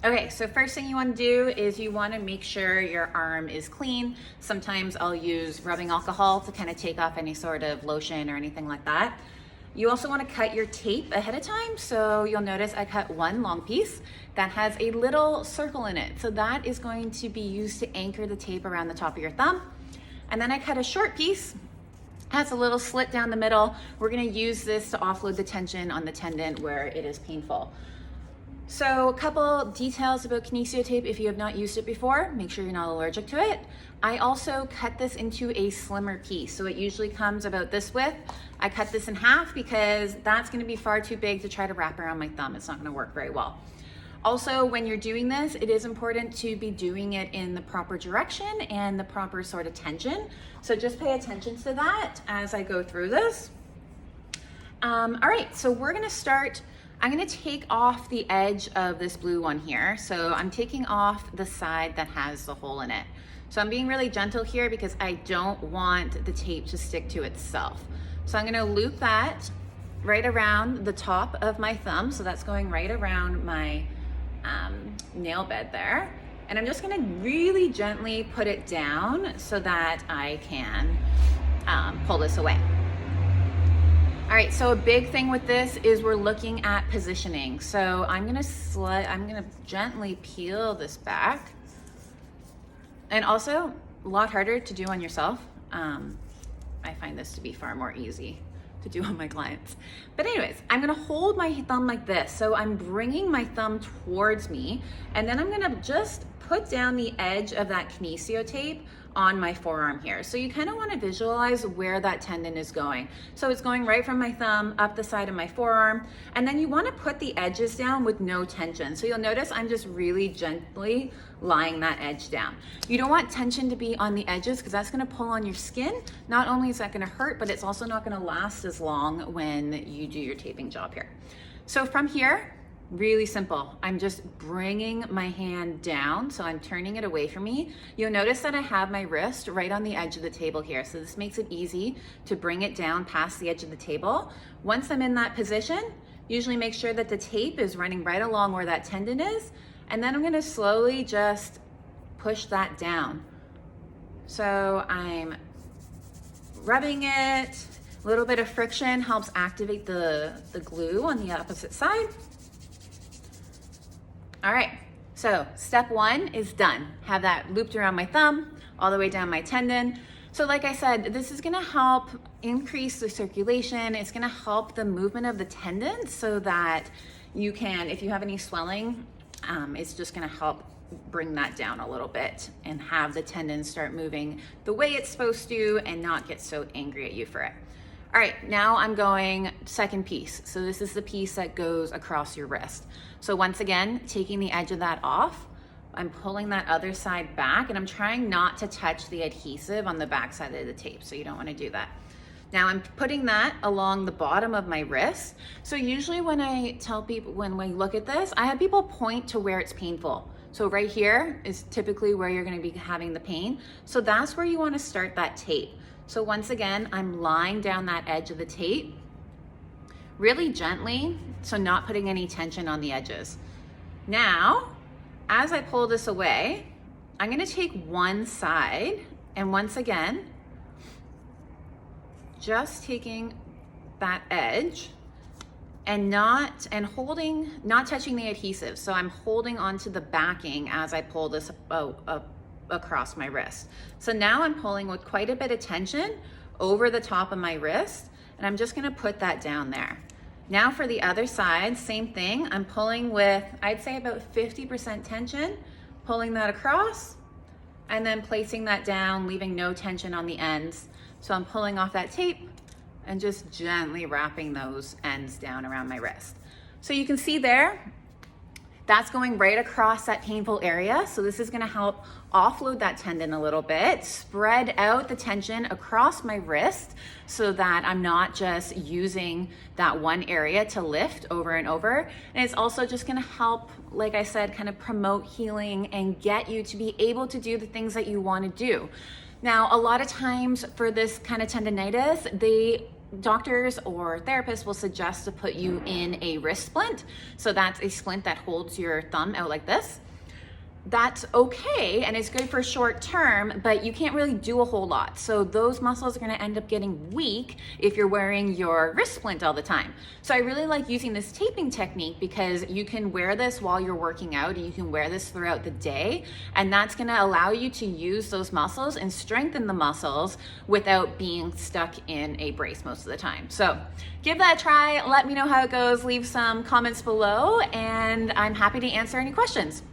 Okay, so first thing you want to do is you want to make sure your arm is clean. Sometimes I'll use rubbing alcohol to kind of take off any sort of lotion or anything like that. You also want to cut your tape ahead of time. So you'll notice I cut one long piece that has a little circle in it. So that is going to be used to anchor the tape around the top of your thumb. And then I cut a short piece, has a little slit down the middle. We're going to use this to offload the tension on the tendon where it is painful. So a couple details about Kinesiotape if you have not used it before, make sure you're not allergic to it. I also cut this into a slimmer piece. So it usually comes about this width. I cut this in half because that's gonna be far too big to try to wrap around my thumb. It's not gonna work very well. Also, when you're doing this, it is important to be doing it in the proper direction and the proper sort of tension. So just pay attention to that as I go through this. All right, so we're gonna start. I'm gonna take off the edge of this blue one here. So I'm taking off the side that has the hole in it. So I'm being really gentle here because I don't want the tape to stick to itself. So I'm gonna loop that right around the top of my thumb. So that's going right around my nail bed there. And I'm just gonna really gently put it down so that I can pull this away. All right, so a big thing with this is we're looking at positioning. So I'm gonna gently peel this back. And also, a lot harder to do on yourself. I find this to be far more easy to do on my clients. But anyways, I'm gonna hold my thumb like this. So I'm bringing my thumb towards me, and then I'm gonna just put down the edge of that Kinesiotape on my forearm here. So you kind of want to visualize where that tendon is going. So it's going right from my thumb up the side of my forearm, and then you want to put the edges down with no tension. So you'll notice I'm just really gently lying that edge down. You don't want tension to be on the edges because that's going to pull on your skin. Not only is that going to hurt, but it's also not going to last as long when you do your taping job here. So from here, really simple. I'm just bringing my hand down, so I'm turning it away from me. You'll notice that I have my wrist right on the edge of the table here, so this makes it easy to bring it down past the edge of the table. Once I'm in that position, usually make sure that the tape is running right along where that tendon is, and then I'm gonna slowly just push that down. So I'm rubbing it. A little bit of friction helps activate the glue on the opposite side. All right, so step one is done. Have that looped around my thumb, all the way down my tendon. So like I said, this is gonna help increase the circulation. It's gonna help the movement of the tendons so that you can, if you have any swelling, it's just gonna help bring that down a little bit and have the tendons start moving the way it's supposed to and not get so angry at you for it. All right, now I'm going second piece. So this is the piece that goes across your wrist. So once again, taking the edge of that off, I'm pulling that other side back, and I'm trying not to touch the adhesive on the back side of the tape, so you don't want to do that. Now I'm putting that along the bottom of my wrist. So usually when I tell people, when we look at this, I have people point to where it's painful. So right here is typically where you're going to be having the pain. So that's where you want to start that tape. So once again, I'm lying down that edge of the tape really gently, so not putting any tension on the edges. Now, as I pull this away, I'm gonna take one side, and once again, just taking that edge and not touching the adhesive. So I'm holding onto the backing as I pull this across my wrist. So now I'm pulling with quite a bit of tension over the top of my wrist, and I'm just gonna put that down there. Now for the other side, same thing. I'm pulling with, I'd say about 50% tension, pulling that across, and then placing that down, leaving no tension on the ends. So I'm pulling off that tape and just gently wrapping those ends down around my wrist. So you can see there, that's going right across that painful area. So this is gonna help offload that tendon a little bit, spread out the tension across my wrist so that I'm not just using that one area to lift over and over. And it's also just gonna help, like I said, kind of promote healing and get you to be able to do the things that you wanna do. Now, a lot of times for this kind of tendinitis, they doctors or therapists will suggest to put you in a wrist splint. So that's a splint that holds your thumb out like this. That's okay, and it's good for short term, but you can't really do a whole lot. So those muscles are gonna end up getting weak if you're wearing your wrist splint all the time. So I really like using this taping technique because you can wear this while you're working out, and you can wear this throughout the day, and that's gonna allow you to use those muscles and strengthen the muscles without being stuck in a brace most of the time. So give that a try, let me know how it goes, leave some comments below, and I'm happy to answer any questions.